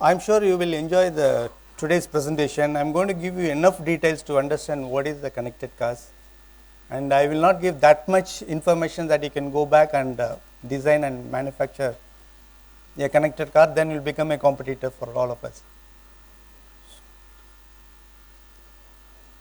I'm sure you will enjoy the today's presentation. I'm going to give you enough details to understand what is the connected cars, and I will not give that much information that you can go back and design and manufacture a connected car. Then you'll become a competitor for all of us.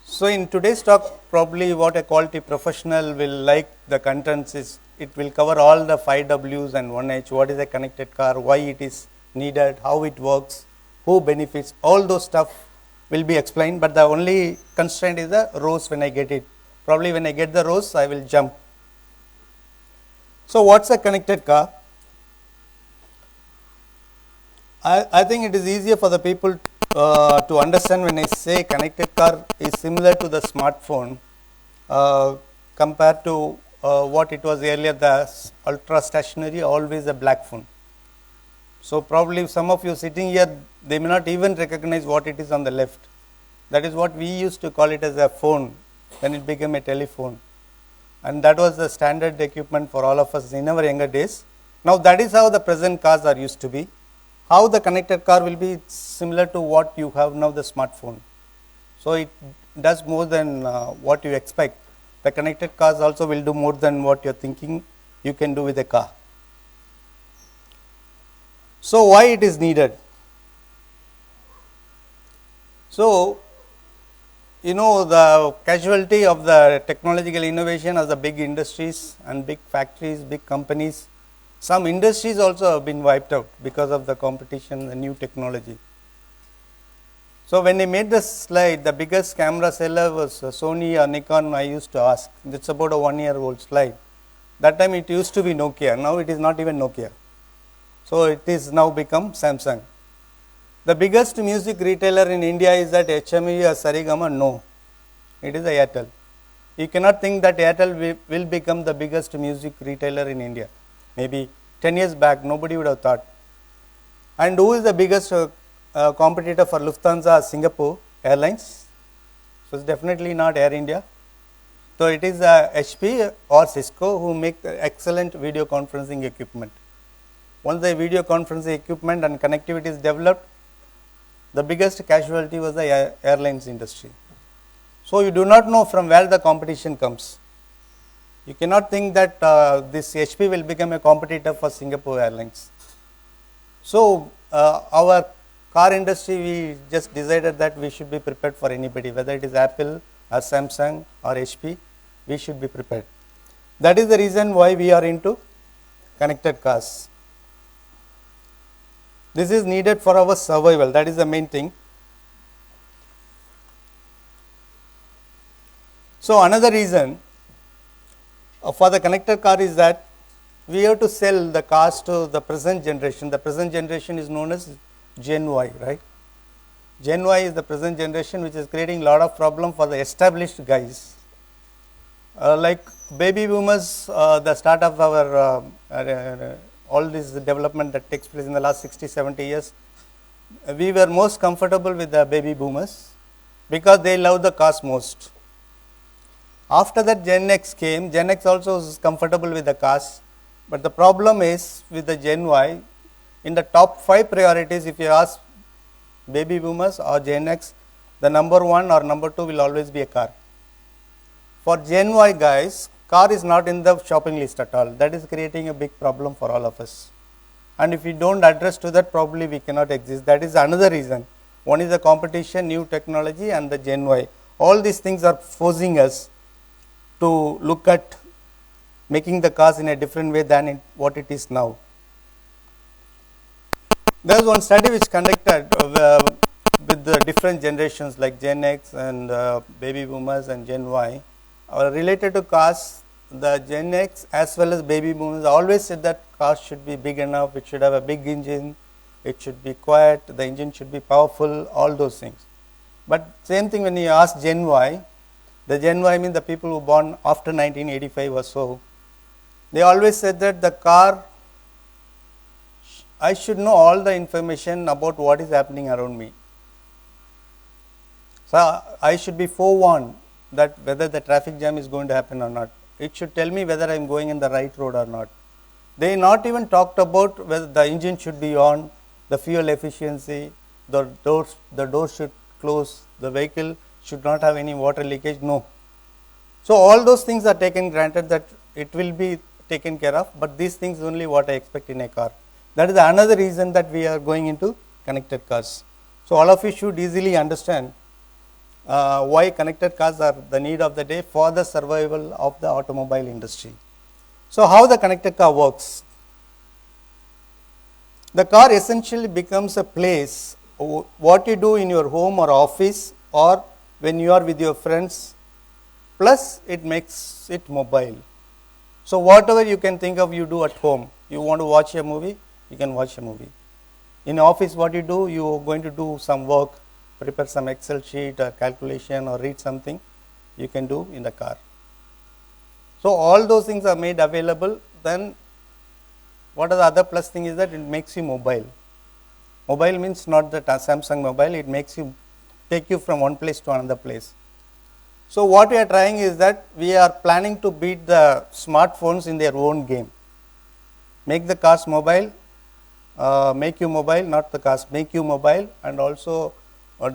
So in today's talk, probably what a quality professional will like the contents is it will cover all the 5 Ws and 1 H. What is a connected car? Why it is needed? How it works? Who benefits? All those stuff will be explained. But the only constraint is the rows when I get it. Probably when I get the rows, I will jump. So what's a connected car? I think it is easier for the people to understand when I say connected car is similar to the smartphone compared to what it was earlier, the ultra stationary, always a black phone. So probably some of you sitting here, they may not even recognize what it is on the left. That is what we used to call it as a phone, then it became a telephone. And that was the standard equipment for all of us in our younger days. Now that is how the present cars are used to be. How the connected car will be similar to what you have now, the smartphone. So it does more than what you expect. The connected cars also will do more than what you are thinking you can do with a car. So why it is needed? So you know, the casualty of the technological innovation are the big industries and big factories, big companies. Some industries also have been wiped out because of the competition, the new technology. So when I made this slide, the biggest camera seller was Sony or Nikon. I used to ask, it's about a 1-year-old slide. That time it used to be Nokia, now it is not even Nokia. So it is now become Samsung. The biggest music retailer in India is that HMV or Sarangarajan? No, it is Airtel. You cannot think that Airtel will become the biggest music retailer in India. Maybe 10 years back, nobody would have thought. And who is the biggest competitor for Lufthansa, Singapore Airlines? So it's definitely not Air India. So it is HP or Cisco who make excellent video conferencing equipment. Once the video conferencing equipment and connectivity is developed, the biggest casualty was the airlines industry. So you do not know from where the competition comes. You cannot think that this HP will become a competitor for Singapore Airlines. So our car industry, we just decided that we should be prepared for anybody, whether it is Apple or Samsung or HP, we should be prepared. That is the reason why we are into connected cars. This is needed for our survival, that is the main thing. So another reason for the connected car is that we have to sell the cars to the present generation. The present generation is known as Gen Y, right? Gen Y is the present generation which is creating a lot of problem for the established guys. Like baby boomers, the start of our all this development that takes place in the last 60-70 years, we were most comfortable with the baby boomers because they love the cars most. After that Gen X came, Gen X also is comfortable with the cars, but the problem is with the Gen Y, in the top 5 priorities, if you ask baby boomers or Gen X, the number 1 or number 2 will always be a car. For Gen Y guys, car is not in the shopping list at all. That is creating a big problem for all of us. And if we don't address to that, probably we cannot exist. That is another reason. One is the competition, new technology, and the Gen Y. All these things are forcing us to look at making the cars in a different way than what it is now. There is one study which conducted with the different generations like Gen X and baby boomers and Gen Y. Related to cars, the Gen X as well as baby boomers always said that cars should be big enough, it should have a big engine, it should be quiet, the engine should be powerful, all those things. But same thing when you ask Gen Y, the Gen Y means the people who born after 1985 or so, they always said that the car, I should know all the information about what is happening around me. So I should be forewarned that whether the traffic jam is going to happen or not. It should tell me whether I am going in the right road or not. They not even talked about whether the engine should be on, the fuel efficiency, the door should close, the vehicle should not have any water leakage, no. So, all those things are taken granted that it will be taken care of, but these things only what I expect in a car. That is another reason that we are going into connected cars. So, all of you should easily understand why connected cars are the need of the day for the survival of the automobile industry. So, how the connected car works? The car essentially becomes a place, what you do in your home or office or when you are with your friends, plus it makes it mobile. So, whatever you can think of you do at home, you want to watch a movie, you can watch a movie. In office what you do, you are going to do some work, prepare some Excel sheet or calculation or read something, you can do in the car. So, all those things are made available. Then what are the other plus thing is that it makes you mobile. Mobile means not the Samsung mobile, it makes you take you from one place to another place. So, what we are trying is that we are planning to beat the smartphones in their own game. Make the cars mobile, make you mobile, not the cars, make you mobile, and also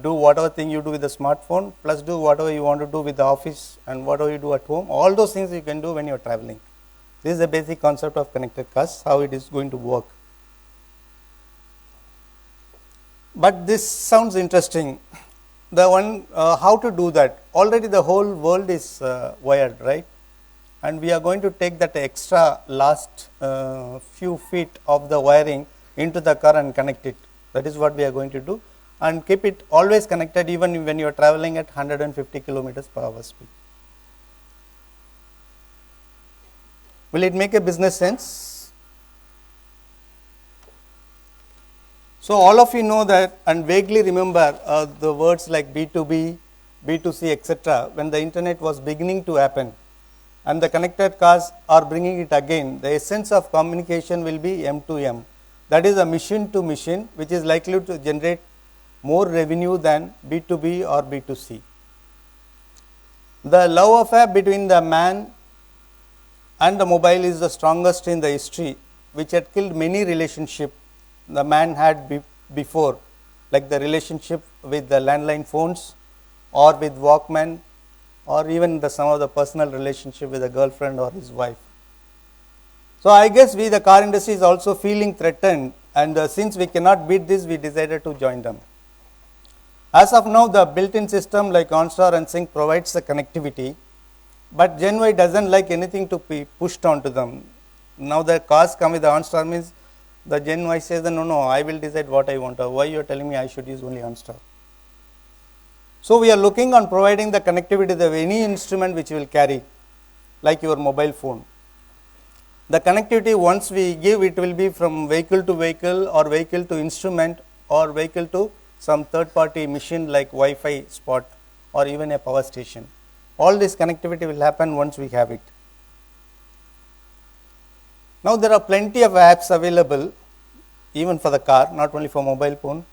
do whatever thing you do with the smartphone, plus do whatever you want to do with the office and whatever you do at home. All those things you can do when you are traveling. This is the basic concept of connected cars, how it is going to work. But this sounds interesting. The one how to do that? Already the whole world is wired, right? And we are going to take that extra last few feet of the wiring into the car and connect it. That is what we are going to do, and keep it always connected even when you are traveling at 150 kilometers per hour speed. Will it make a business sense? So, all of you know that and vaguely remember the words like B2B, B2C, etc. when the internet was beginning to happen, and the connected cars are bringing it again. The essence of communication will be M2M, that is a machine to machine, which is likely to generate more revenue than B2B or B2C. The love affair between the man and the mobile is the strongest in the history, which had killed many relationships the man had before, like the relationship with the landline phones or with Walkman, or even some of the personal relationship with a girlfriend or his wife. So, I guess the car industry is also feeling threatened, and since we cannot beat this, we decided to join them. As of now, the built-in system like OnStar and Sync provides the connectivity, but Gen Y doesn't like anything to be pushed onto them. Now the cars come with the OnStar means the Gen Y says that no, I will decide what I want. Why you are telling me I should use only OnStar? So, we are looking on providing the connectivity of any instrument which you will carry, like your mobile phone. The connectivity once we give, it will be from vehicle to vehicle or vehicle to instrument or vehicle to some third party machine like Wi-Fi spot or even a power station. All this connectivity will happen once we have it. Now, there are plenty of apps available even for the car, not only for mobile phone.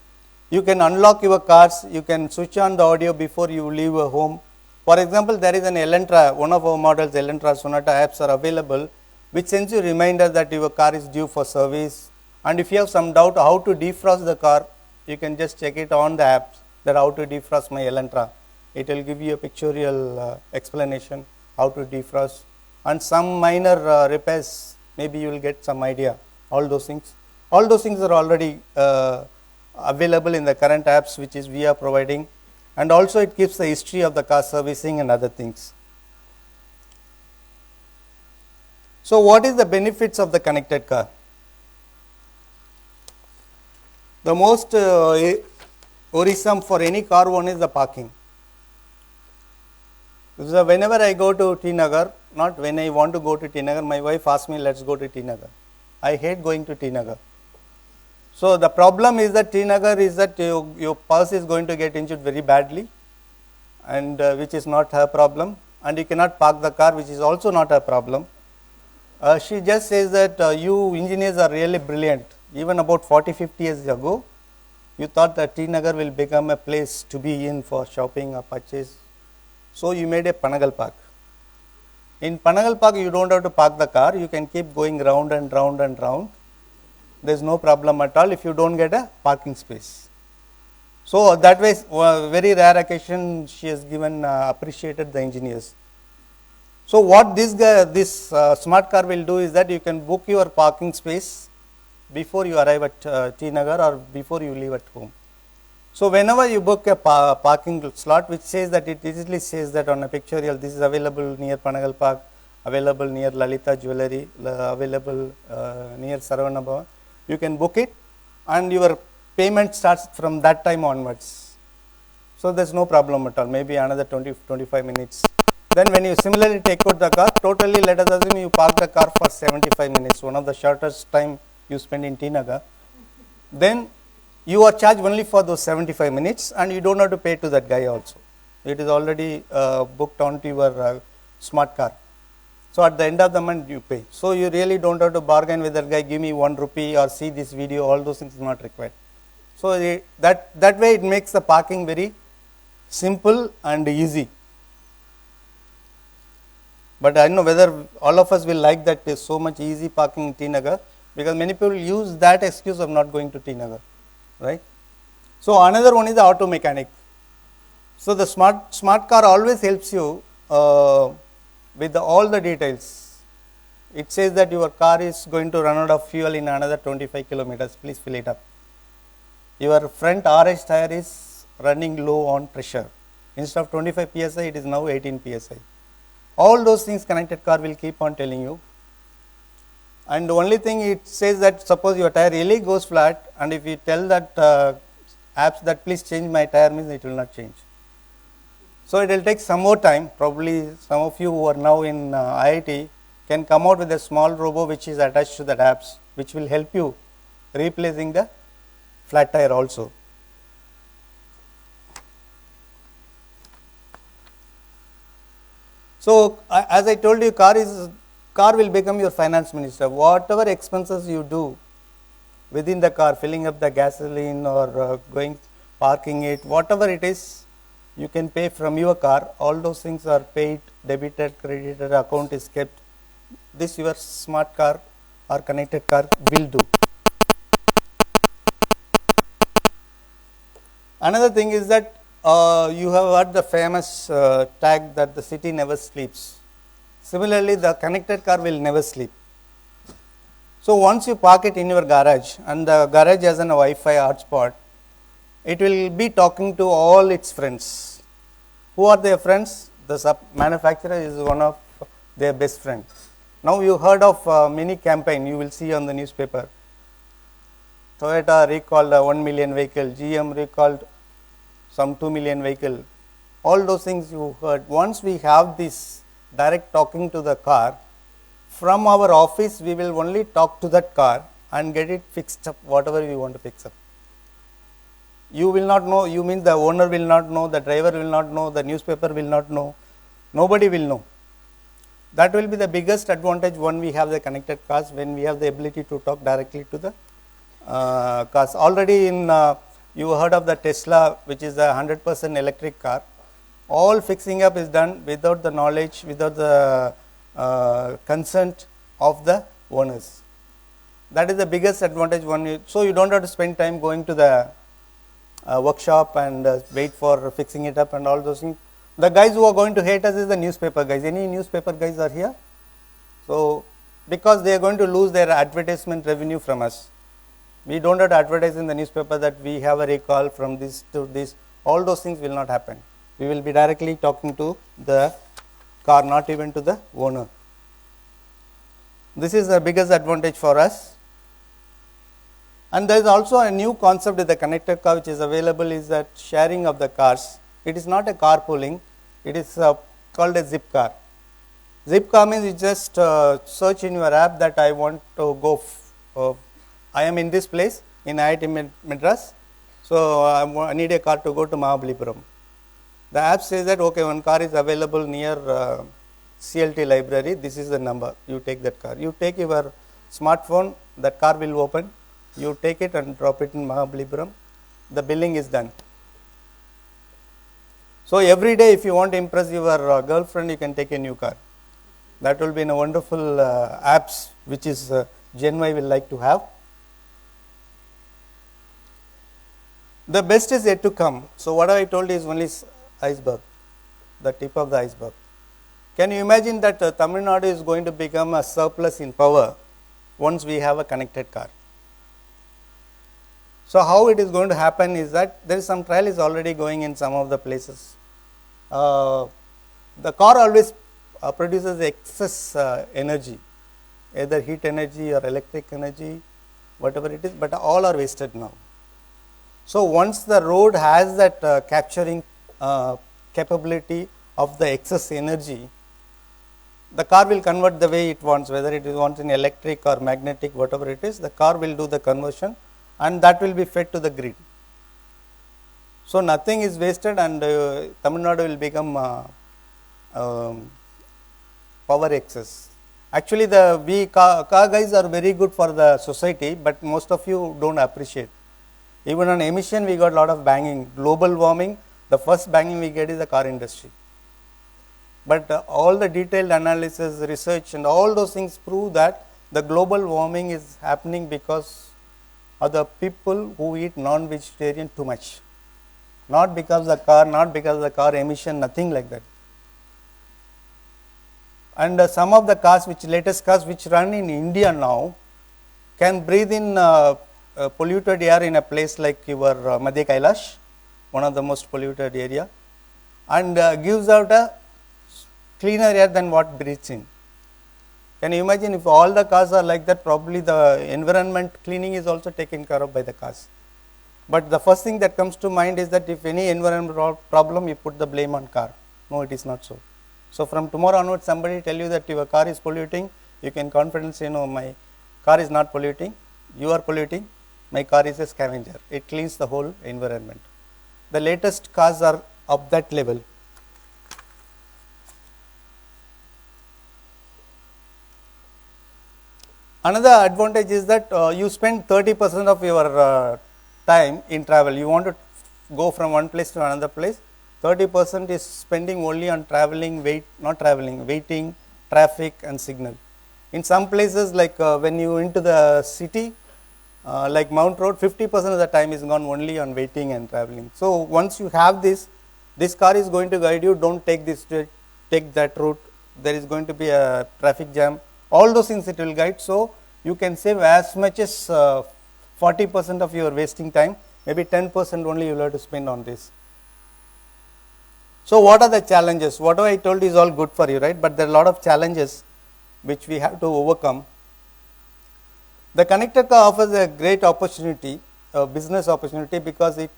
You can unlock your cars, you can switch on the audio before you leave your home. For example, there is an Elantra, one of our models, Elantra Sonata apps are available, which sends you a reminder that your car is due for service. And if you have some doubt how to defrost the car, you can just check it on the apps that how to defrost my Elantra. It will give you a pictorial explanation how to defrost, and some minor repairs, maybe you will get some idea, all those things. All those things are already available in the current apps which is we are providing, and also it gives the history of the car servicing and other things. So, what is the benefits of the connected car? The most worrisome for any car owner is the parking. So, whenever I go to T Nagar, not when I want to go to T Nagar, my wife asks me, let's go to T Nagar. I hate going to T Nagar. So, the problem is that T Nagar is that your pulse is going to get injured very badly, and which is not her problem, and you cannot park the car, which is also not her problem. She just says that you engineers are really brilliant. Even about 40-50 years ago, you thought that T Nagar will become a place to be in for shopping or purchase. So, you made a Panagal Park. In Panagal Park, you don't have to park the car, you can keep going round and round and round, there is no problem at all if you don't get a parking space. So that way, very rare occasion she has given appreciated the engineers. So what this smart car will do is that you can book your parking space before you arrive at T Nagar or before you leave at home. So whenever you book a parking slot, which says that it easily says that on a pictorial, this is available near Panagal Park, available near Lalita Jewelry, available near Saravana, you can book it and your payment starts from that time onwards. So there is no problem at all, maybe another 20-25 minutes. Then when you similarly take out the car, totally let us assume you park the car for 75 minutes, one of the shortest time you spend in T Nagar, then you are charged only for those 75 minutes and you do not have to pay to that guy also. It is already booked onto your smart car. So at the end of the month you pay. So you really don't have to bargain with that guy, give me 1 rupee or see this video, all those things are not required. So that way it makes the parking very simple and easy. But I don't know whether all of us will like that is so much easy parking in T Nagar, because many people use that excuse of not going to T Nagar, right. So another one is the auto mechanic. So the smart car always helps you with all the details. It says that your car is going to run out of fuel in another 25 kilometers, please fill it up. Your front RH tire is running low on pressure. Instead of 25 psi, it is now 18 psi. All those things connected car will keep on telling you. And the only thing it says that suppose your tire really goes flat, and if you tell that apps that please change my tire, means it will not change. So it will take some more time. Probably some of you who are now in IIT can come out with a small robo which is attached to that apps, which will help you replacing the flat tire also. So as I told you, car will become your finance minister. Whatever expenses you do within the car, filling up the gasoline or going parking it, whatever it is, you can pay from your car. All those things are paid, debited, credited, account is kept. This your smart car or connected car will do. Another thing is that you have heard the famous tag that the city never sleeps. Similarly, the connected car will never sleep. So once you park it in your garage and the garage has a Wi-Fi hotspot, it will be talking to all its friends. Who are their friends? The manufacturer is one of their best friends. Now you heard of many campaign you will see on the newspaper. Toyota recalled 1 million vehicle, GM recalled some 2 million vehicle. All those things you heard. Once we have this direct talking to the car, from our office we will only talk to that car and get it fixed up, whatever we want to fix up. You will not know, you mean the owner will not know, the driver will not know, the newspaper will not know, nobody will know. That will be the biggest advantage when we have the connected cars, when we have the ability to talk directly to the cars. Already in you heard of the Tesla, which is a 100% electric car. All fixing up is done without the knowledge, without the consent of the owners. That is the biggest advantage. So you don't have to spend time going to the workshop and wait for fixing it up and all those things. The guys who are going to hate us is the newspaper guys. Any newspaper guys are here? So because they are going to lose their advertisement revenue from us. We don't have to advertise in the newspaper that we have a recall from this to this. All those things will not happen. We will be directly talking to the car, not even to the owner. This is the biggest advantage for us. And there is also a new concept with the connected car which is available, is that sharing of the cars. It is not a carpooling, it is called a zip car. Zip car means you just search in your app that I want to go, I am in this place in IIT Madras, so I need a car to go to Mahabalipuram. The app says that okay, one car is available near CLT library, this is the number, you take that car. You take your smartphone, that car will open, you take it and drop it in Mahabalipuram, the billing is done. So every day if you want to impress your girlfriend, you can take a new car. That will be a wonderful apps which is Gen Y will like to have. The best is yet to come. So, what I told is only iceberg, the tip of the iceberg. Can you imagine that Tamil Nadu is going to become a surplus in power once we have a connected car? So, how it is going to happen is that there is some trial is already going in some of the places. The car always produces excess energy, either heat energy or electric energy, whatever it is, but all are wasted now. So, once the road has that capturing capability of the excess energy, the car will convert the way it wants, whether it wants in electric or magnetic, whatever it is, the car will do the conversion and that will be fed to the grid. So, nothing is wasted and Tamil Nadu will become power excess. Actually, we car guys are very good for the society, but most of you don't appreciate. Even on emission, we got a lot of banging. Global warming, the first banging we get is the car industry. But all the detailed analysis, research and all those things prove that the global warming is happening because of the people who eat non-vegetarian too much. Not because of the car, not because of the car emission, nothing like that. And some of the cars, latest cars which run in India now, can breathe in polluted air in a place like your Madhya Kailash, one of the most polluted area, and gives out a cleaner air than what breathes in. Can you imagine if all the cars are like that, probably the environment cleaning is also taken care of by the cars. But the first thing that comes to mind is that if any environmental problem, you put the blame on car. No, it is not so. So, from tomorrow onwards, somebody tell you that your car is polluting, you can confidently say, no, my car is not polluting, you are polluting, my car is a scavenger. It cleans the whole environment. The latest cars are of that level. Another advantage is that you spend 30% of your time in travel. You want to go from one place to another place, 30% is spending only on traveling, waiting, traffic and signal. In some places like when you into the city, like Mount Road, 50% of the time is gone only on waiting and traveling. So, once you have this car is going to guide you, don't take this, take that route, there is going to be a traffic jam, all those things it will guide. So, you can save as much as 40% of your wasting time, maybe 10% only you will have to spend on this. So, what are the challenges? Whatever I told you is all good for you, right? But there are a lot of challenges which we have to overcome. The connected car offers a great opportunity, a business opportunity, because it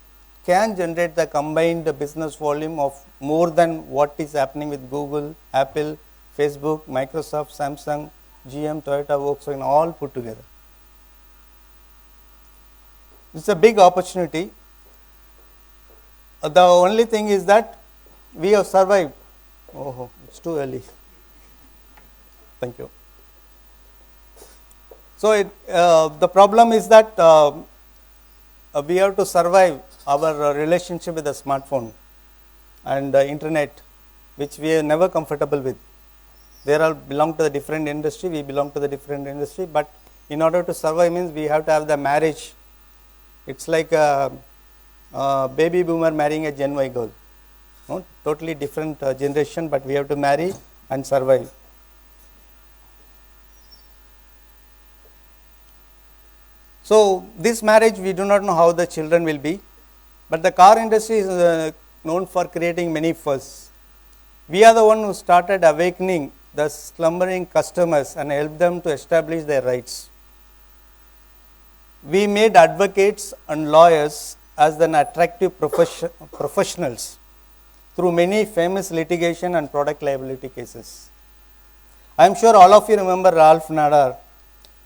can generate the combined business volume of more than what is happening with Google, Apple, Facebook, Microsoft, Samsung, GM, Toyota, Volkswagen, all put together. It's a big opportunity. The only thing is that we have survived. Oh, it's too early. Thank you. So, the problem is that we have to survive our relationship with the smartphone and internet, which we are never comfortable with. They all belong to the different industry, we belong to the different industry, but in order to survive means we have to have the marriage. It's like a baby boomer marrying a Gen Y girl. No? Totally different generation, but we have to marry and survive. So, this marriage we do not know how the children will be, but the car industry is known for creating many firsts. We are the one who started awakening the slumbering customers and help them to establish their rights. We made advocates and lawyers as an attractive professionals through many famous litigation and product liability cases. I am sure all of you remember Ralph Nader.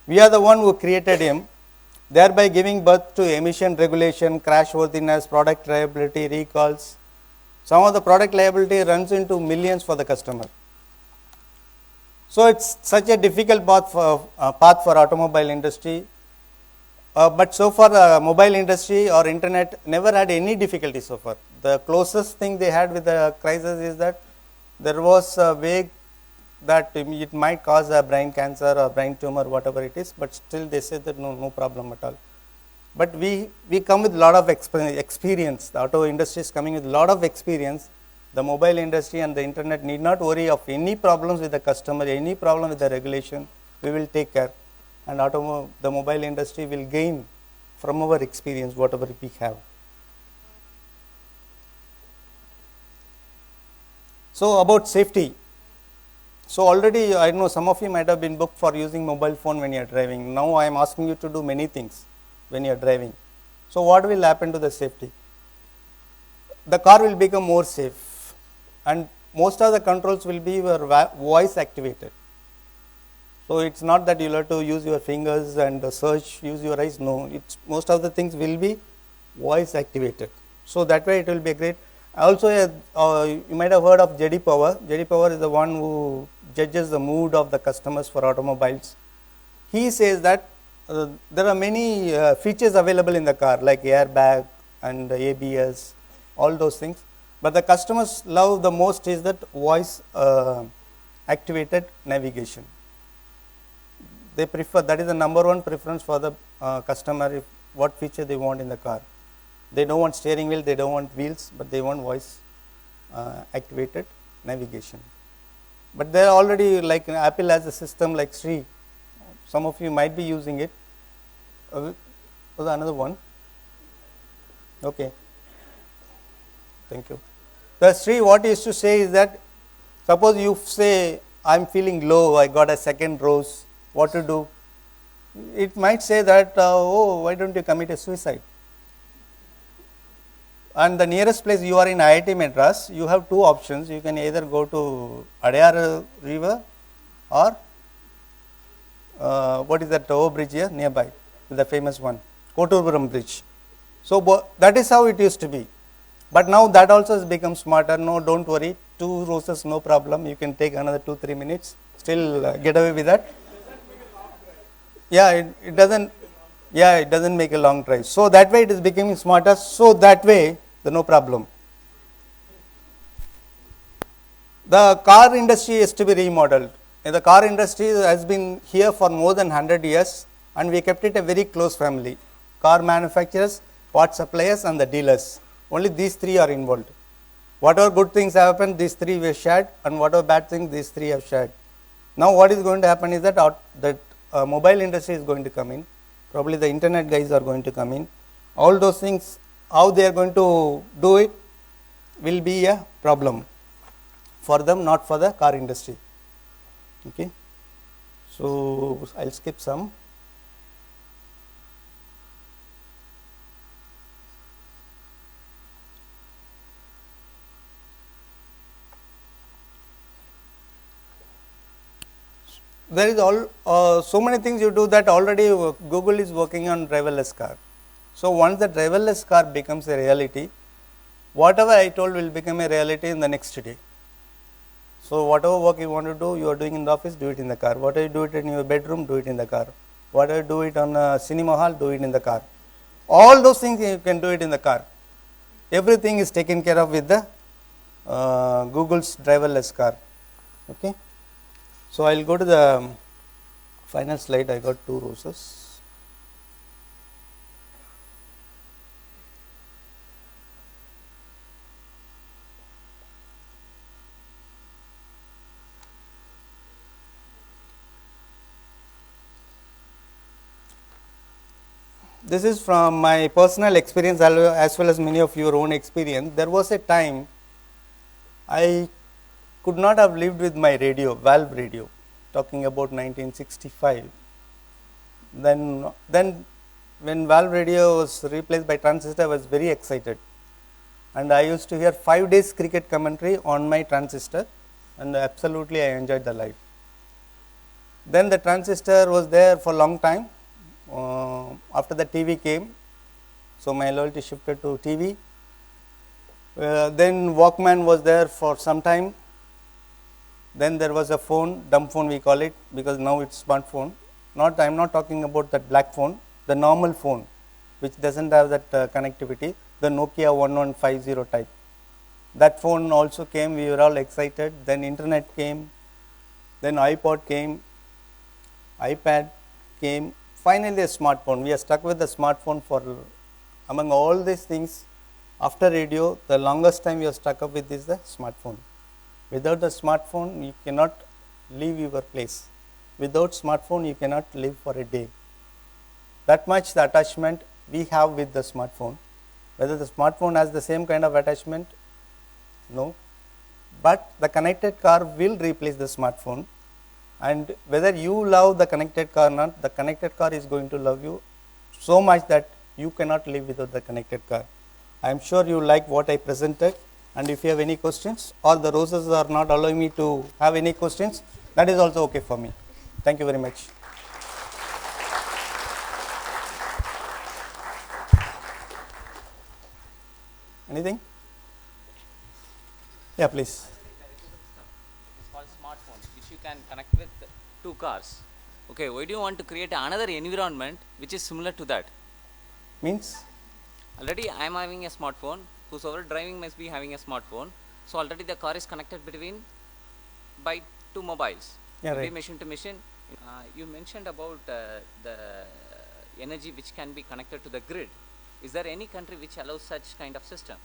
We are the one who created him, thereby giving birth to emission regulation, crashworthiness, product liability, recalls. Some of the product liability runs into millions for the customer. So, it's such a difficult path for automobile industry, but so far mobile industry or internet never had any difficulty so far. The closest thing they had with the crisis is that there was a way that it might cause a brain cancer or brain tumor, whatever it is, but still they said that no problem at all. but we come with lot of experience. The auto industry is coming with lot of experience. The mobile industry and the internet need not worry of any problems with the customer, any problem with the regulation, we will take care, and the mobile industry will gain from our experience whatever we have. So about safety. So already I know some of you might have been booked for using mobile phone when you are driving. Now I am asking you to do many things when you are driving. So what will happen to the safety? The car will become more safe, and most of the controls will be your voice activated. So it's not that you have to use your fingers and search, use your eyes. No, it's most of the things will be voice activated. So that way it will be great. Also, you might have heard of JD Power. JD Power is the one who judges the mood of the customers for automobiles. He says that there are many features available in the car like airbag and ABS, all those things. But the customers love the most is that voice activated navigation. They prefer, that is the number one preference for the customer, if what feature they want in the car. They don't want steering wheel, they don't want wheels, but they want voice activated navigation. But they are already, like Apple has a system like Sri. Some of you might be using it. Was another one? Okay. Thank you. The Sri, what he used to say is that, suppose you say, I am feeling low, I got a second dose, what to do? It might say that, oh, why don't you commit a suicide? And the nearest place you are in IIT Madras, you have two options. You can either go to Adayar River or what is that Tower bridge here nearby, the famous one, Koturpuram bridge. So that is how it used to be. But now that also has become smarter. No, don't worry, 2 roses, no problem. You can take another 2-3 minutes, still get away with that. Yeah, it doesn't. Yeah, it doesn't make a long drive. So that way it is becoming smarter. So that way, no problem. The car industry is to be remodeled. The car industry has been here for more than 100 years, and we kept it a very close family. Car manufacturers, part suppliers, and the dealers. Only these 3 are involved. Whatever good things have happened, these 3 were shared, and whatever bad things, these 3 have shared. Now what is going to happen is that mobile industry is going to come in. Probably the internet guys are going to come in. All those things, how they are going to do it will be a problem for them, not for the car industry. Okay. So I'll skip some. There is so many things you do that already Google is working on driverless car. So once the driverless car becomes a reality, whatever I told will become a reality in the next day. So whatever work you want to do, you are doing in the office, do it in the car. Whatever you do it in your bedroom, do it in the car. Whatever you do it on a cinema hall, do it in the car. All those things you can do it in the car. Everything is taken care of with the Google's driverless car. Okay. So I will go to the final slide. I got 2 roses. This is from my personal experience as well as many of your own experience. There was a time I could not have lived with my radio, valve radio, talking about 1965. Then when valve radio was replaced by transistor, I was very excited, and I used to hear 5 days cricket commentary on my transistor, and absolutely I enjoyed the life. Then the transistor was there for a long time. After the TV came, so my loyalty shifted to TV. Then Walkman was there for some time. Then there was a phone, dumb phone we call it, because now it's smartphone. I am not talking about that black phone, the normal phone which doesn't have that connectivity, the Nokia 1150 type. That phone also came, we were all excited. Then internet came, then iPod came, iPad came, finally a smartphone. We are stuck with the smartphone for, among all these things, after radio, the longest time you are stuck up with is the smartphone. Without the smartphone, you cannot leave your place. Without smartphone, you cannot live for a day. That much the attachment we have with the smartphone. Whether the smartphone has the same kind of attachment, no. But the connected car will replace the smartphone, and whether you love the connected car or not, the connected car is going to love you so much that you cannot live without the connected car. I am sure you like what I presented, and if you have any questions or the roses are not allowing me to have any questions, that is also okay for me. Thank you very much. Anything? Yeah, please. It's called smartphone, which you can connect with two cars. Okay, why do you want to create another environment which is similar to that? Means? Already I am having a smartphone, whosoever driving must be having a smartphone. So already the car is connected by two mobiles. Yeah, right. Machine to machine. You mentioned about the energy which can be connected to the grid. Is there any country which allows such kind of system?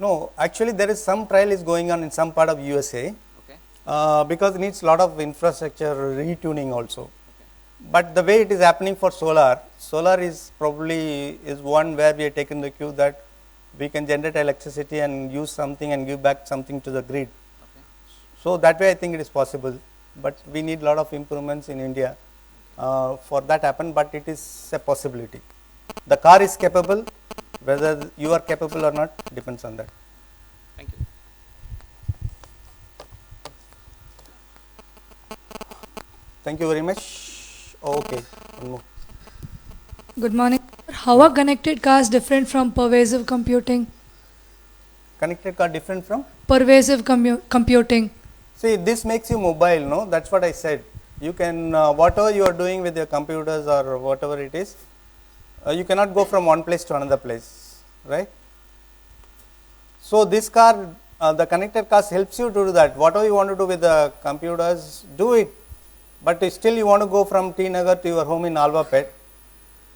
No, actually there is some trial is going on in some part of USA. Okay. Because it needs a lot of infrastructure retuning also. Okay. But the way it is happening for solar is probably is one where we have taken the cue that we can generate electricity and use something and give back something to the grid. Okay. So that way I think it is possible, but we need a lot of improvements in India for that happen, but it is a possibility. The car is capable, whether you are capable or not depends on that. Thank you. Thank you very much. Okay, one more. Good morning. How are connected cars different from pervasive computing? Connected car different from? Pervasive computing. See, this makes you mobile, no? That's what I said. You can, whatever you are doing with your computers or whatever it is, you cannot go from one place to another place, right? So this car, the connected cars helps you to do that. Whatever you want to do with the computers, do it. But still you want to go from T Nagar to your home in Alvapet,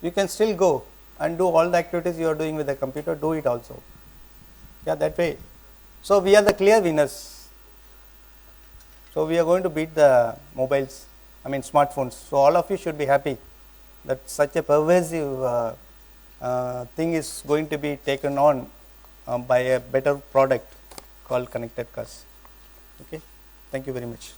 you can still go and do all the activities you are doing with the computer, do it also. Yeah, that way. So we are the clear winners. So we are going to beat the mobiles, smartphones. So all of you should be happy that such a pervasive thing is going to be taken on by a better product called connected cars. Okay, thank you very much.